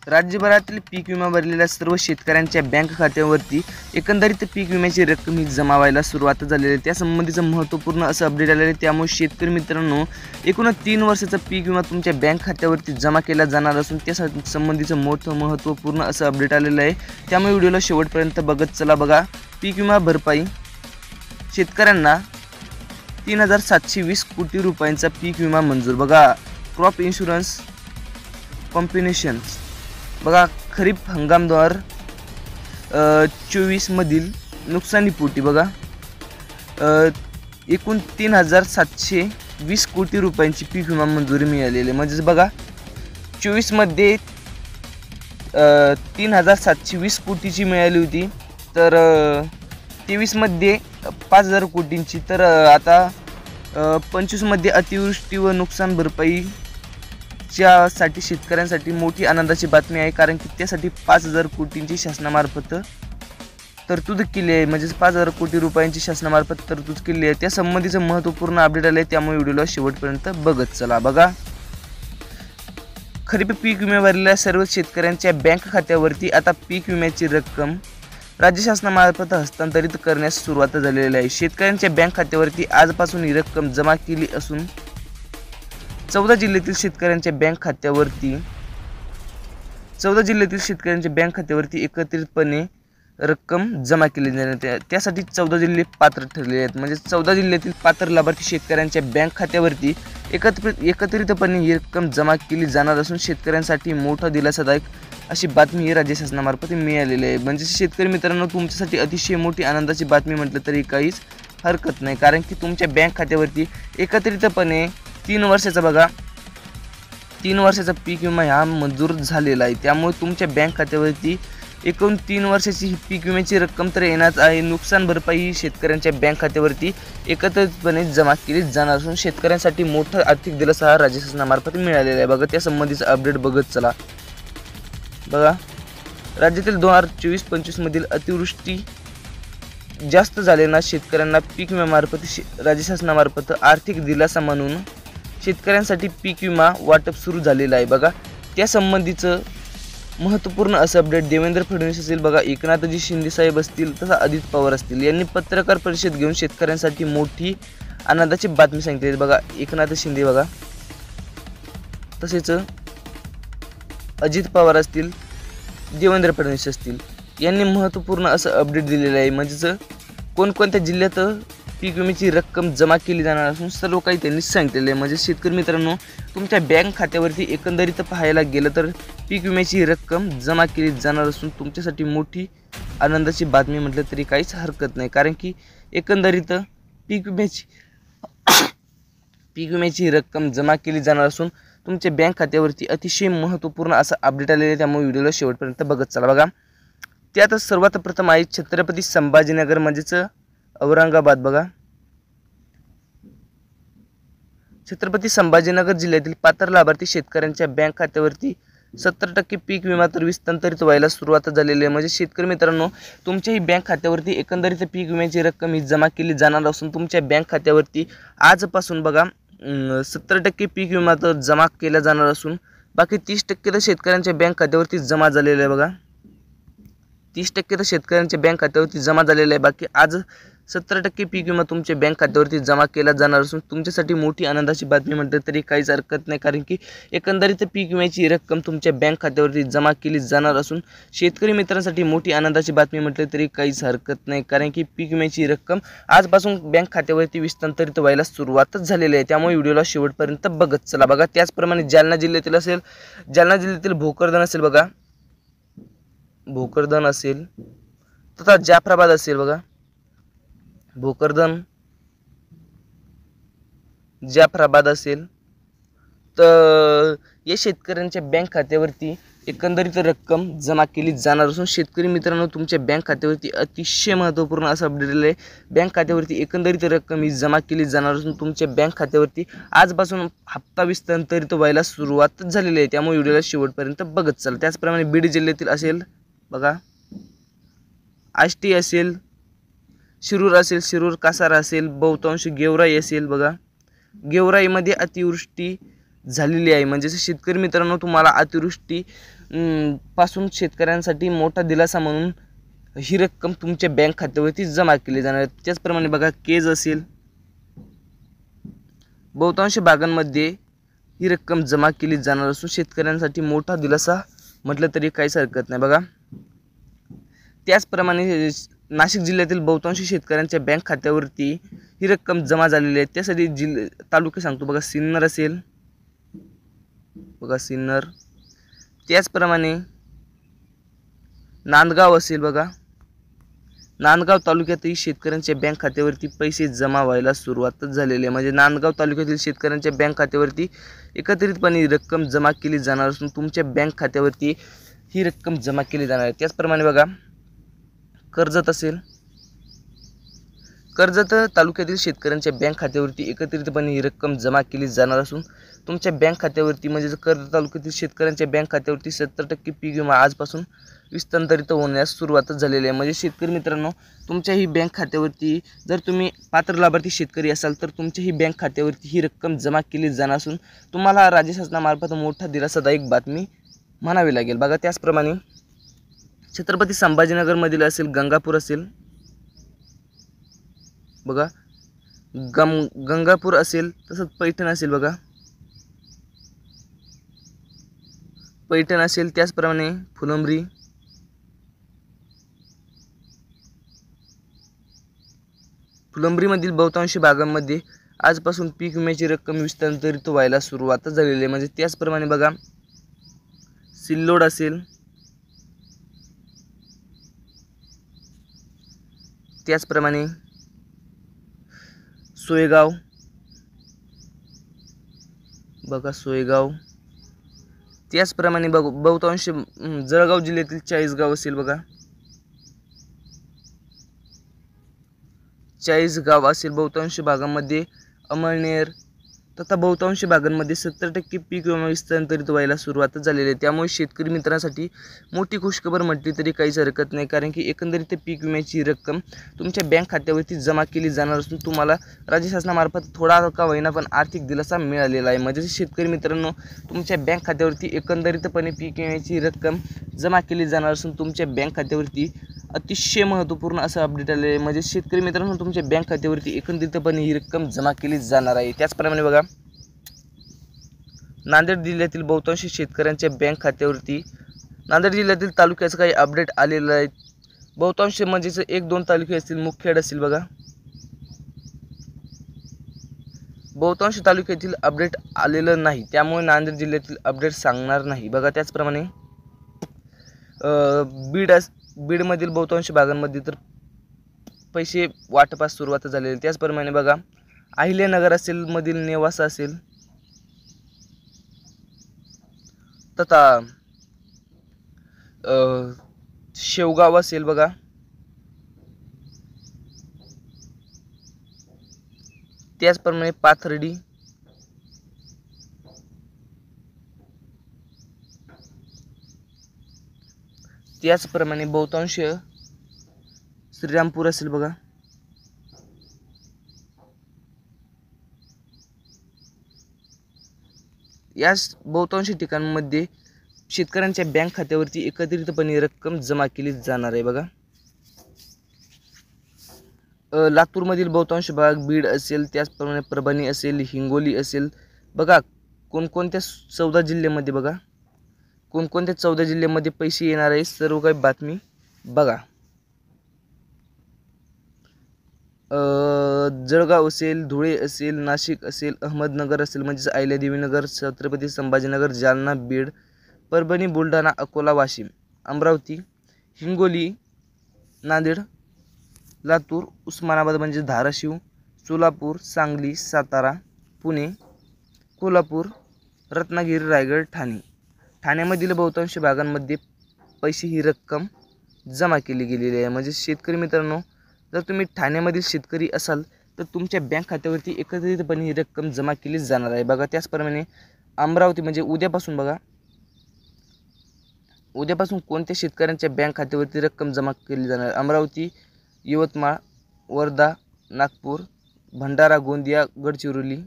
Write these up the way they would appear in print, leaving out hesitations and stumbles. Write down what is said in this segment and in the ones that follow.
राज्यभरातील पीक विमा भरलेल्या सर्व शेतकऱ्यांच्या बँक खात्यावरती एकंदरीत पीक विम्याची रक्कम ही जमा व्हायला सुरुवात झालेली आहे। त्यासंबंधीचं महत्त्वपूर्ण असं अपडेट आलेलं आहे। त्यामुळे शेतकरी मित्रांनो, एकूण 3 वर्षाचा पीक विमा तुमच्या बँक खात्यावरती जमा केला जाणार असून त्या संबंधीचं महत्त्वपूर्ण असं अपडेट आलेलं आहे। त्यामुळे व्हिडिओला शेवटपर्यंत बघत चला। बघा, पीक विमा भरपाई शेतकऱ्यांना 3,720 कोटी रुपयांचा पीक विमा मंजूर। बघा, क्रॉप इन्शुरन्स कॉम्बिनेशन्स बघा, खरीप हंगाम 2024 मधील नुकसानीपोटी बघा एकूण 3,720 कोटी रुपयांची पीक विमा मंजुरी मिळालेली आहे। म्हणजे बघा, 24 मध्ये 3,720 कोटीची मिळाली होती, तर 23 मध्ये 5,000 कोटींची, तर आता 25 मध्ये अतिवृष्टी व नुकसान भरपाई साठी शेतकऱ्यांसाठी मोठी आनंदाची बातमी आहे, कारण की त्यासाठी 5,000 कोटींची शासनामार्फत तरतूद केली आहे। म्हणजे 5,000 कोटी रुपयांची शासनामार्फत तरतूद केली आहे। त्या संबंधीचं महत्त्वपूर्ण अपडेट आले, त्यामुळे व्हिडिओला शेवटपर्यंत बघत चला। बघा, खरीप पीक विमा भरलेल्या सर्व शेतकऱ्यांच्या बँक खात्यावरती आता पीक विम्याची रक्कम राज्य शासनामार्फत हस्तांतरित करण्यास सुरुवात झालेली आहे। शेतकऱ्यांच्या बँक खात्यावरती आजपासून ही रक्कम जमा केली असून 14 जिल्ह्यातील शेतकऱ्यांच्या बँक खात्यावरती एकत्रितपणे रक्कम जमा केली जाते। त्यासाठी 14 जिल्हे पात्र ठरले आहेत। म्हणजे 14 जिल्ह्यातील पात्र लाभार्थी शेतकऱ्यांच्या बँक खात्यावरती एकत्रितपणे ही रक्कम जमा केली जाणार असून शेतकऱ्यांसाठी मोठा दिलासादायक अशी बातमी ही राज्य शासनामार्फत मिळालेली आहे। म्हणजे शेतकरी मित्रांनो, तुमच्यासाठी अतिशय मोठी आनंदाची बातमी म्हटलं तरी काहीच हरकत नाही, कारण की तुमच्या बँक खात्यावरती एकत्रितपणे 3 वर्षाचा बघा 3 वर्षाचा पीक विमा हा मंजूर झालेला आहे। त्यामुळे तुमच्या बँक खात्यावरती एकूण 3 वर्षाची ही पीक विम्याची रक्कम तर येणार आहे। नुकसान भरपाई ही शेतकऱ्यांच्या बँक खात्यावरती एकत्रितपणे जमा केली जाणार असून शेतकऱ्यांसाठी मोठा आर्थिक दिलासा हा राज्य शासनामार्फत मिळालेला आहे। बघा, त्या संबंधीचा अपडेट बघत चला। बघा, राज्यातील 2024-25 मधील अतिवृष्टी जास्त झालेल्या शेतकऱ्यांना पीक विम्यामार्फत राज्य शासनामार्फत आर्थिक दिलासा म्हणून शेतकऱ्यांसाठी पीक विमा वाटप सुरू झालेलं आहे। बघा, त्या संबंधीचं महत्त्वपूर्ण असं अपडेट देवेंद्र फडणवीस असतील, बघा एकनाथजी शिंदे साहेब असतील, तसा अजित पवार असतील, यांनी पत्रकार परिषद घेऊन शेतकऱ्यांसाठी मोठी आनंदाची बातमी सांगितली। बघा, एकनाथ शिंदे बघा, तसेच अजित पवार असतील, देवेंद्र फडणवीस असतील, यांनी महत्त्वपूर्ण असं अपडेट दिलेलं आहे। म्हणजेच कोणकोणत्या जिल्ह्यात पीक विम्याची रक्कम जमा केली जाणार असून सर्व काही त्यांनी सांगितलेलं आहे। म्हणजे शेतकरी मित्रांनो, तुमच्या बँक खात्यावरती एकंदरीत पाहायला गेलं तर पीक विम्याची रक्कम जमा केली जाणार असून तुमच्यासाठी मोठी आनंदाची बातमी म्हटलं तरी काहीच हरकत नाही, कारण की एकंदरीत पीक विम्याची रक्कम जमा केली जाणार असून तुमच्या बँक खात्यावरती अतिशय महत्त्वपूर्ण असं अपडेट आलेलं आहे। त्यामुळे व्हिडिओला शेवटपर्यंत बघत चला। बघा, त्यात सर्वात प्रथम आहे छत्रपती संभाजीनगर म्हणजेच औरंगाबाद। बघा, छत्रपती संभाजीनगर जिल्ह्यातील पात्र लाभार्थी शेतकऱ्यांच्या बँक खात्यावरती 70% पीक विमा तर हस्तांतरित व्हायला सुरुवात झालेली आहे। म्हणजे शेतकरी मित्रांनो, तुमच्याही बँक खात्यावरती एकंदरीत पीक विम्याची रक्कम ही जमा केली जाणार असून तुमच्या बँक खात्यावरती आजपासून बघा 70% पीक विमा तर जमा केला जाणार असून बाकी 30% तर शेतकऱ्यांच्या बँक खात्यावरती जमा झालेलं आहे। बघा, 30% तर शेतकऱ्यांच्या बँक खात्यावरती जमा झालेलं आहे। बाकी आज 70% पीक विमा तुमच्या बँक खात्यावरती जमा केला जाणार असून तुमच्यासाठी मोठी आनंदाची बातमी म्हटलं तरी काहीच हरकत नाही, कारण की एकंदरीत पीक विम्याची रक्कम तुमच्या बँक खात्यावरती जमा केली जाणार असून शेतकरी मित्रांसाठी मोठी आनंदाची बातमी म्हटलं तरी काहीच हरकत नाही, कारण की पीक विम्याची रक्कम आजपासून बँक खात्यावरती हस्तांतरित व्हायला सुरुवातच झालेली आहे। त्यामुळे व्हिडिओला शेवटपर्यंत बघत चला। बघा, त्याचप्रमाणे जालना जिल्ह्यातील भोकरदन असेल, बघा भोकरदन असेल, तथा जाफराबाद असेल, बघा भोकरदन जाफराबाद असेल, तर या शेतकऱ्यांच्या बँक खात्यावरती एकंदरीत रक्कम जमा केली जाणार असून शेतकरी मित्रांनो, तुमच्या बँक खात्यावरती अतिशय महत्त्वपूर्ण असं अपडेट आलेलं आहे। बँक खात्यावरती एकंदरीत रक्कम ही जमा केली जाणार असून तुमच्या बँक खात्यावरती आजपासून हप्ता हस्तांतरित व्हायला सुरुवात झालेली आहे। त्यामुळे व्हिडिओला शेवटपर्यंत बघत चला। त्याचप्रमाणे बीड जिल्ह्यातील असेल, बघा आष्टी असेल, शिरूर असेल, शिरूर कासारा असेल, बहुतांश गेवराई असेल, बघा गेवराईमध्ये अतिवृष्टी झालेली आहे. म्हणजे शेतकरी मित्रांनो, तुम्हाला अतिवृष्टी पासून शेतकऱ्यांसाठी मोठा दिलासा म्हणून ही रक्कम तुमच्या बँक खात्यावरती जमा केली जाणार आहे. त्याचप्रमाणे बघा, केज असेल, बहुतांश भागांमध्ये ही रक्कम जमा केली जाणार असून शेतकऱ्यांसाठी मोठा दिलासा म्हटलं तरी काहीच हरकत नाही. बघा, त्याचप्रमाणे नाशिक जिल्ह्यातील बहुतांश शेतकऱ्यांच्या बँक खात्यावरती ही रक्कम जमा झालेली आहे. त्यासाठी तालुके सांगतो. बघा, सिन्नर असेल, बघा सिन्नर, त्याचप्रमाणे नांदगाव असेल. बघा, नांदगाव तालुक्यातही शेतकऱ्यांच्या बँक खात्यावरती पैसे जमा व्हायला सुरुवातच झालेली आहे. म्हणजे नांदगाव तालुक्यातील शेतकऱ्यांच्या बँक खात्यावरती एकत्रितपणे ही रक्कम जमा केली जाणार असून तुमच्या बँक खात्यावरती ही रक्कम जमा केली जाणार आहे. त्याचप्रमाणे बघा, कर्जत असेल, कर्जत तालुक्यातील शेतकऱ्यांच्या बँक खात्यावरती एकत्रितपणे ही रक्कम जमा केली जाणार असून तुमच्या बँक खात्यावरती म्हणजे कर्जत तालुक्यातील शेतकऱ्यांच्या बँक खात्यावरती 70% पीक विमा आजपासून विस्तारित होण्यास सुरुवातच झालेली आहे. म्हणजे शेतकरी मित्रांनो, तुमच्याही बँक खात्यावरती जर तुम्ही पात्र लाभार्थी शेतकरी असाल तर तुमच्याही बँक खात्यावरती ही रक्कम जमा केली जाणार असून तुम्हाला राज्य शासनामार्फत मोठा दिलासादायक बातमी म्हणावी लागेल. बघा, त्याचप्रमाणे छत्रपती संभाजीनगरमधील असेल, गंगापूर असेल, बघा गंगापूर असेल, तसंच पैठण असेल, बघा पैठण असेल, त्याचप्रमाणे फुलंब्री, फुलंब्रीमधील बहुतांश भागांमध्ये आजपासून पीक विम्याची रक्कम विस्तारित व्हायला सुरुवात झालेली आहे. म्हणजे त्याचप्रमाणे बघा, सिल्लोड असेल, त्याचप्रमाणे सोयगाव, बघा सोयगाव, त्याचप्रमाणे बहुतांश जळगाव जिल्ह्यातील चाळीसगाव असेल, बघा चाळीसगाव असेल, बहुतांश भागांमध्ये अमळनेर तथा बहुतांश भागांमध्ये 70% पीक विमा विस्तारित व्हायला सुरुवात झालेली आहे. त्यामुळे शेतकरी मित्रांसाठी मोठी खुशखबर म्हटली तरी काहीच हरकत नाही, कारण की एकंदरीत पीक विम्याची रक्कम तुमच्या बँक खात्यावरती जमा केली जाणार असून तुम्हाला राज्य शासनामार्फत थोडा का होईना पण आर्थिक दिलासा मिळालेला आहे. म्हणजे शेतकरी मित्रांनो, तुमच्या बँक खात्यावरती एकंदरीतपणे पीक विम्याची रक्कम जमा केली जाणार असून तुमच्या बँक खात्यावरती अतिशय महत्त्वपूर्ण असं अपडेट आले आहे. म्हणजे शेतकरी मित्रांनो, तुमच्या बँक खात्यावरती एकत्रितपणे ही रक्कम जमा केली जाणार आहे. त्याचप्रमाणे बघा, नांदेड जिल्ह्यातील बहुतांश शेतकऱ्यांच्या बँक खात्यावरती नांदेड जिल्ह्यातील तालुक्याचं काही अपडेट आलेलं आहे. बहुतांश म्हणजे 1-2 तालुके असतील, मुखेड असेल, बघा बहुतांश तालुक्यातील अपडेट आलेलं नाही, त्यामुळे नांदेड जिल्ह्यातील अपडेट सांगणार नाही. बघा, त्याचप्रमाणे बीडमधील बहुतांश भागांमध्ये तर पैसे वाटपास सुरुवात झालेली. त्याचप्रमाणे बघा, अहिल्यानगर असेल मधील नेवासा असेल तथा शेवगाव असेल, बघा त्याचप्रमाणे पाथर्डी, त्याचप्रमाणे बहुतांश श्रीरामपूर असेल, बघा या बहुतांश ठिकाणांमध्ये शेतकऱ्यांच्या बँक खात्यावरती एकत्रितपणे रक्कम जमा केली जाणार आहे. बघा, लातूरमधील बहुतांश भाग, बीड असेल, त्याचप्रमाणे परभणी असेल, हिंगोली असेल, बघा कोणकोणत्या 14 जिल्ह्यामध्ये, बघा कोणकोणत्या 14 जिल्ह्यामध्ये पैसे येणार आहे सर्व काही बातमी बघा. जळगाव असेल, धुळे असेल, नाशिक असेल, अहमदनगर असेल म्हणजे अहिल्यादेवीनगर, छत्रपती संभाजीनगर, जालना, बीड, परभणी, बुलढाणा, अकोला, वाशिम, अमरावती, हिंगोली, नांदेड, लातूर, उस्मानाबाद म्हणजे धाराशिव, सोलापूर, सांगली, सातारा, पुणे, कोल्हापूर, रत्नागिरी, रायगड, ठाण्यामधील बहुतांश भागांमध्ये पैसे ही रक्कम जमा केली गेलेली आहे. म्हणजे शेतकरी मित्रांनो, जर तुम्ही ठाण्यामधील शेतकरी असाल तर तुमच्या बँक खात्यावरती एकत्रितपणे ही रक्कम जमा केली जाणार आहे. बघा, त्याचप्रमाणे अमरावती म्हणजे उद्यापासून, बघा उद्यापासून कोणत्या शेतकऱ्यांच्या बँक खात्यावरती रक्कम जमा केली जाणार आहे. अमरावती, यवतमाळ, वर्धा, नागपूर, भंडारा, गोंदिया, गडचिरोली,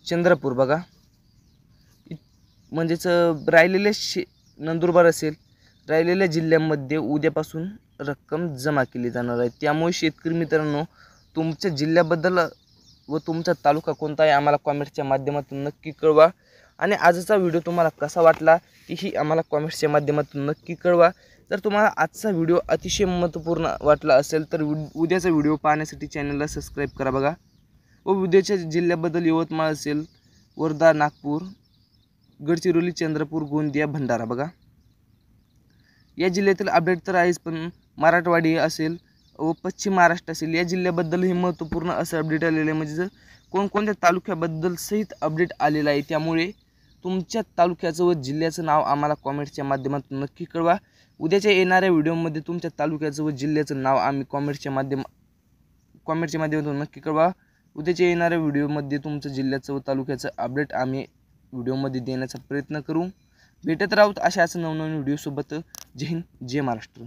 चंद्रपूर बघा, म्हणजेच राहिलेले नंदुरबार असेल, राहिलेल्या जिल्ह्यांमध्ये उद्यापासून रक्कम जमा केली जाणार आहे. त्यामुळे शेतकरी मित्रांनो, तुमच्या जिल्ह्याबद्दल व तुमचा तालुका कोणता आहे आम्हाला कॉमेंट्सच्या माध्यमातून नक्की कळवा. आणि आजचा व्हिडिओ तुम्हाला कसा वाटला तीही आम्हाला कॉमेंट्सच्या माध्यमातून नक्की कळवा. जर तुम्हाला आजचा व्हिडिओ अतिशय महत्त्वपूर्ण वाटला असेल तर उद्याचा व्हिडिओ पाहण्यासाठी चॅनलला सबस्क्राईब करा बघा. व उद्याच्या जिल्ह्याबद्दल यवतमाळ असेल, वर्धा, नागपूर, गडचिरोली, चंद्रपूर, गोंदिया, भंडारा बघा, या जिल्ह्यातील अपडेट तर आहेच, पण मराठवाडी असेल व पश्चिम महाराष्ट्र असेल या जिल्ह्याबद्दलही महत्त्वपूर्ण असं अपडेट आलेलं आहे. म्हणजे कोणकोणत्या तालुक्याबद्दल सहित अपडेट आलेलं आहे. त्यामुळे तुमच्या तालुक्याचं व जिल्ह्याचं नाव आम्हाला कॉमेंट्सच्या माध्यमातून नक्की कळवा. उद्याच्या येणाऱ्या व्हिडिओमध्ये तुमच्या तालुक्याचं व जिल्ह्याचं नाव आम्ही कॉमेंट्सच्या माध्यमातून नक्की कळवा. उद्याच्या येणाऱ्या व्हिडिओमध्ये तुमचं जिल्ह्याचं व तालुक्याचं अपडेट आम्ही व्हिडिओमध्ये देण्याचा प्रयत्न करू. भेटत राहूत अशाच नवनवीन व्हिडिओसोबत. जय हिंद, जय महाराष्ट्र.